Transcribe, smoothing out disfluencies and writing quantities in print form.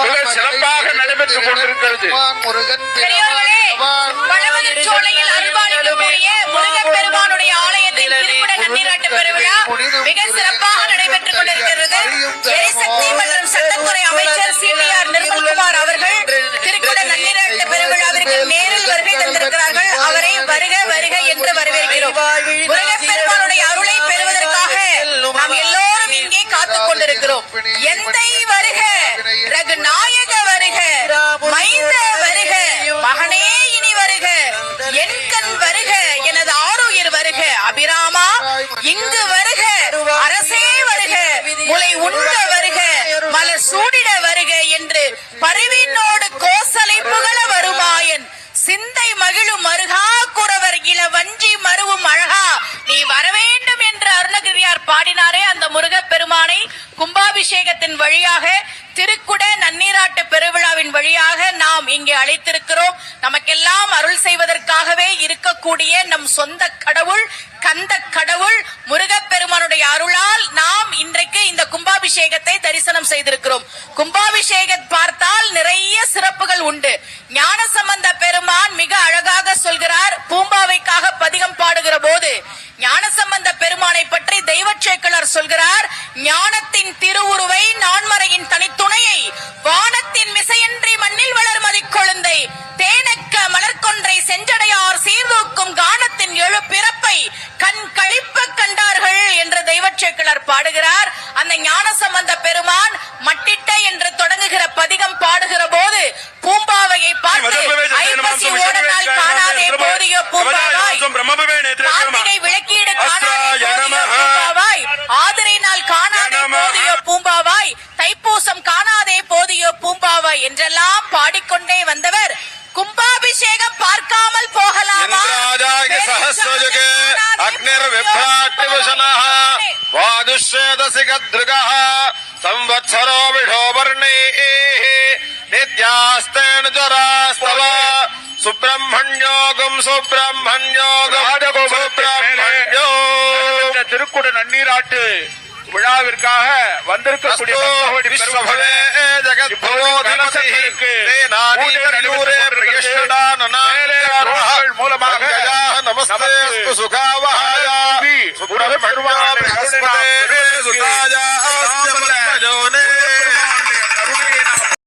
மிக சிறப்பாக நடைபெற்றுக் கொண்டிருக்கிறது. சோலையில் அருள்பாலிக்கக்கூடிய முருகப்பெருமானுடைய ஆலயத்தின் திருக்குட நன்னீராட்டு பெருவிழா மிக சிறப்பாக நடைபெற்றுக் கொண்டிருக்கிறது. எரிசக்தி மற்றும் சட்டத்துறை அமைச்சர் CTR நிர்மல்குமார் அவர்கள் திருக்குட நன்னீராட்டு பெருவிழாவிற்கு நேரில் வருகை தந்திருக்கிறார்கள். அவரை வருக வருக என்று வரவேற்கிறோம். முருகப்பெருமானுடைய அருளை பெறுவதற்காக நாம் எல்லோரும் இங்கே காத்துக் கொண்டிருக்கிறோம். எந்தை வருக, ரகுநாயக வருக, மைந்த வருக, மகனே இனி வருக, என் கண் வருக, எனது ஆருயிர் வருக, அபிராமா இங்கு வருக, அரசே வருக, முளை உண்ட வருக, மலர் சூடிட வருக என்று பரிவினோடு கோசலை புகழ வருமாயன் சிந்தை மகிழும் மருகா குறவர் இள வஞ்சி மருவும் அழகா நீ வரவேண்டும் என்று அருணகிரியார் பாடினாரே, அந்த முருகப்பெருமானை கும்பாபிஷேகத்தின் வழியாக திருக்குட நன்னீராட்டு பெருவிழாவின் வழியாக நாம் இங்கே அழைத்திருக்கிறோம். நமக்கெல்லாம் அருள் செய்வதற்காகவே இருக்கக்கூடிய நம் சொந்த கடவுள் கந்த கடவுள் முருகப்பெருமானுடைய அருளால் நாம் இன்றைக்கு இந்த கும்பாபிஷேகத்தை தரிசனம் செய்திருக்கிறோம். கும்பாபிஷேகம் பார்த்தால் நிறைய சிறப்புகள் உண்டு. ஞானசம்பந்த பெருமான் மிக அழகாக சொல்கிறார். பூம்பாவைக்காக பதிகம் பாடுகிற போது ஞானசம்பந்த பெருமானை பற்றி தெய்வச்சேக்கிழார் சொல்கிறார். ஞானத்தின் திருவுருவை நான்மறையின் தனித்துணையை வானத்தின் மிசையின்றி மண்ணில் வளர்மதி கொழுந்தை தேனக்க மலர்கொன்றை செஞ்சடையார் சீர்தூக்கும் கானத்தின் எழு பிறப்பை கண் கழிப்ப கண்டார்கள் என்று தெய்வச்சேக்கிழார் பாடுகிறார். அந்த ஞானசம்பந்த பெருமான் மட்டிட்ட என்று தொடங்குகிற பதிகம் பாடுகிற போது பூம்பாவையை பார்த்து ஐப்பசி ஓடனால் காணாதே போதிய பூம்பாவாய், கார்த்திகை விளக்கீடு காணாதே போதிய பூம்பாவாய், ஆதிரை நாள் காணாதே போதிய பூம்பாவாய், தைப்பூசம் காணாதே போதிய பூம்பாவாய் என்றெல்லாம் பாடிக்கொண்டே வந்தவர் கும்பாபிஷேகம் பார்க்காமல் போகலாமா? சம்வத்சரோ விடோபர்ணே நித்யாஸ்தேன ஜராஸ்தவ சுப்ரமண்யோகம் சுப்ரமண்யோகம் சுப்ரமண்யோ. திருக்குட நன்னீராட்டு விழாவிற்காக வந்திருக்கக்கூடிய மூலமாக நமஸ்தே சுகாவஹாய